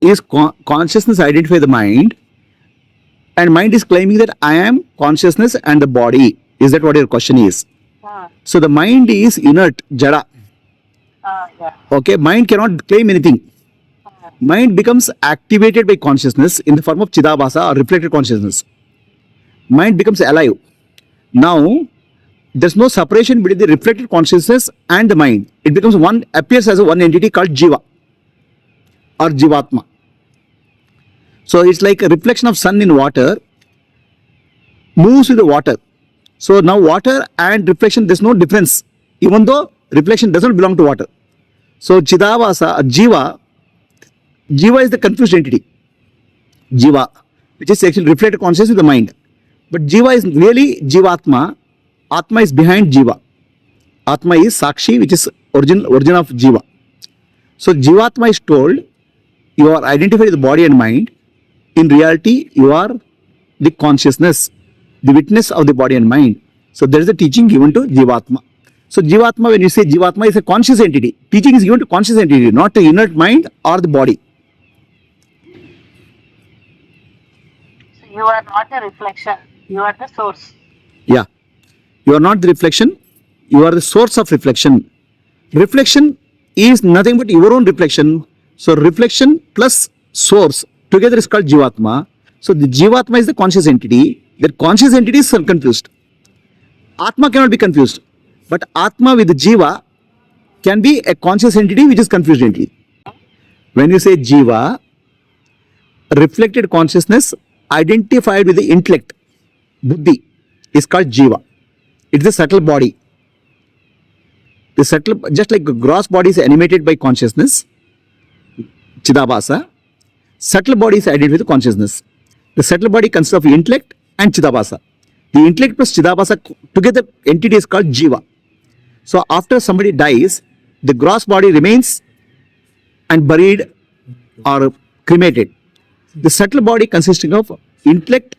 is consciousness identify the mind, and mind is claiming that I am consciousness and the body. Is that what your question is? So the mind is inert, jada. Yeah. Okay, mind cannot claim anything. Mind becomes activated by consciousness in the form of Chidabhasa or reflected consciousness. Mind becomes alive. Now, there's no separation between the reflected consciousness and the mind. It becomes one, appears as a one entity called Jiva or Jivatma. So it's like a reflection of sun in water moves with the water. So now water and reflection, there's no difference, even though reflection doesn't belong to water. So Chidabhasa, Jiva is the confused entity. Jiva, which is actually reflected consciousness with the mind. But Jiva is really Jivatma. Atma is behind Jiva. Atma is Sakshi, which is origin of Jiva. So Jivatma is told, you are identified with the body and mind. In reality, you are the consciousness, the witness of the body and mind. So there is a teaching given to Jivatma. So Jivatma, when you say Jivatma, is a conscious entity. Teaching is given to conscious entity, not to inert mind or the body. So you are not a reflection. You are the source. Yeah. You are not the reflection. You are the source of reflection. Reflection is nothing but your own reflection. So reflection plus source together is called Jivatma. So the Jivatma is the conscious entity. That conscious entity is confused. Atma cannot be confused. But Atma with the Jiva can be a conscious entity which is confused entity. When you say Jiva, reflected consciousness identified with the intellect, Buddhi, is called Jiva. It is a subtle body. The subtle, just like gross body is animated by consciousness, Chidabhasa, subtle body is identified with consciousness. The subtle body consists of intellect and Chidabhasa. The intellect plus Chidabhasa together entity is called Jiva. So after somebody dies, the gross body remains and buried or cremated. The subtle body consisting of intellect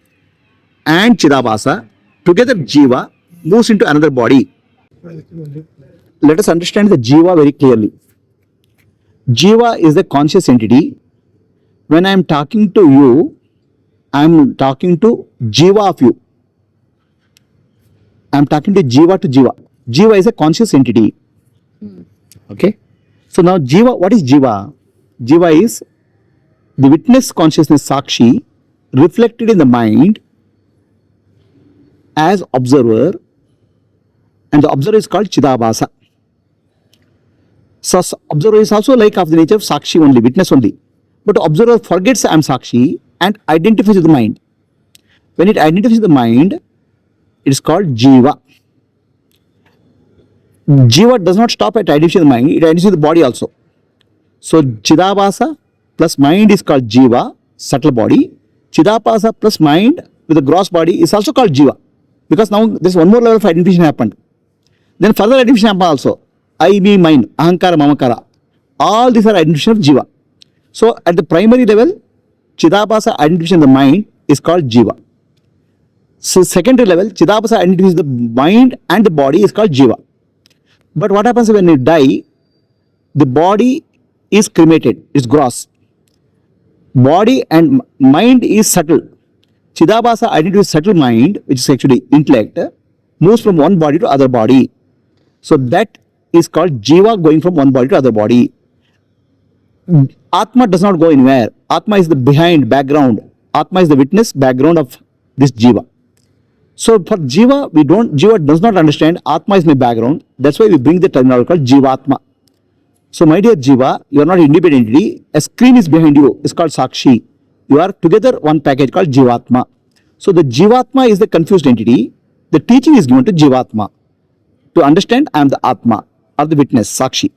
and Chidabhasa, together Jiva, moves into another body. Let us understand the Jiva very clearly. Jiva is the conscious entity. When I am talking to you, I am talking to Jiva of you. I am talking to Jiva. Jiva is a conscious entity. Okay. So now Jiva, what is Jiva? Jiva is the witness consciousness Sakshi reflected in the mind as observer, and the observer is called Chidabhasa. So observer is also like of the nature of Sakshi only, witness only. But observer forgets I am Sakshi and identifies with the mind. When it identifies with the mind, it is called Jiva. Jiva does not stop at identifying the mind, it identifies with the body also. So Chidabhasa plus mind is called Jiva, subtle body. Chidabhasa plus mind with the gross body is also called Jiva. Because now this one more level of identification happened. Then further identification happened also. I, me, mine, ahankara, mamakara. All these are identification of Jiva. So at the primary level, Chidabhasa identification of the mind is called Jiva. So secondary level, Chidabhasa identifies the mind and the body is called Jiva. But what happens when you die? The body is cremated, it's gross. Body and mind is subtle. Chidabhasa identifies subtle mind, which is actually intellect, moves from one body to other body. So that is called Jiva going from one body to other body. Atma does not go anywhere. Atma is the behind, background. Atma is the witness, background of this Jiva. So for Jiva, Jiva does not understand Atma is my background. That's why we bring the terminology called Jivatma. So my dear Jiva, you are not independent entity. A screen is behind you. It's called Sakshi. You are together one package called Jivatma. So the Jivatma is the confused entity. The teaching is given to Jivatma. To understand, I am the Atma or the witness, Sakshi.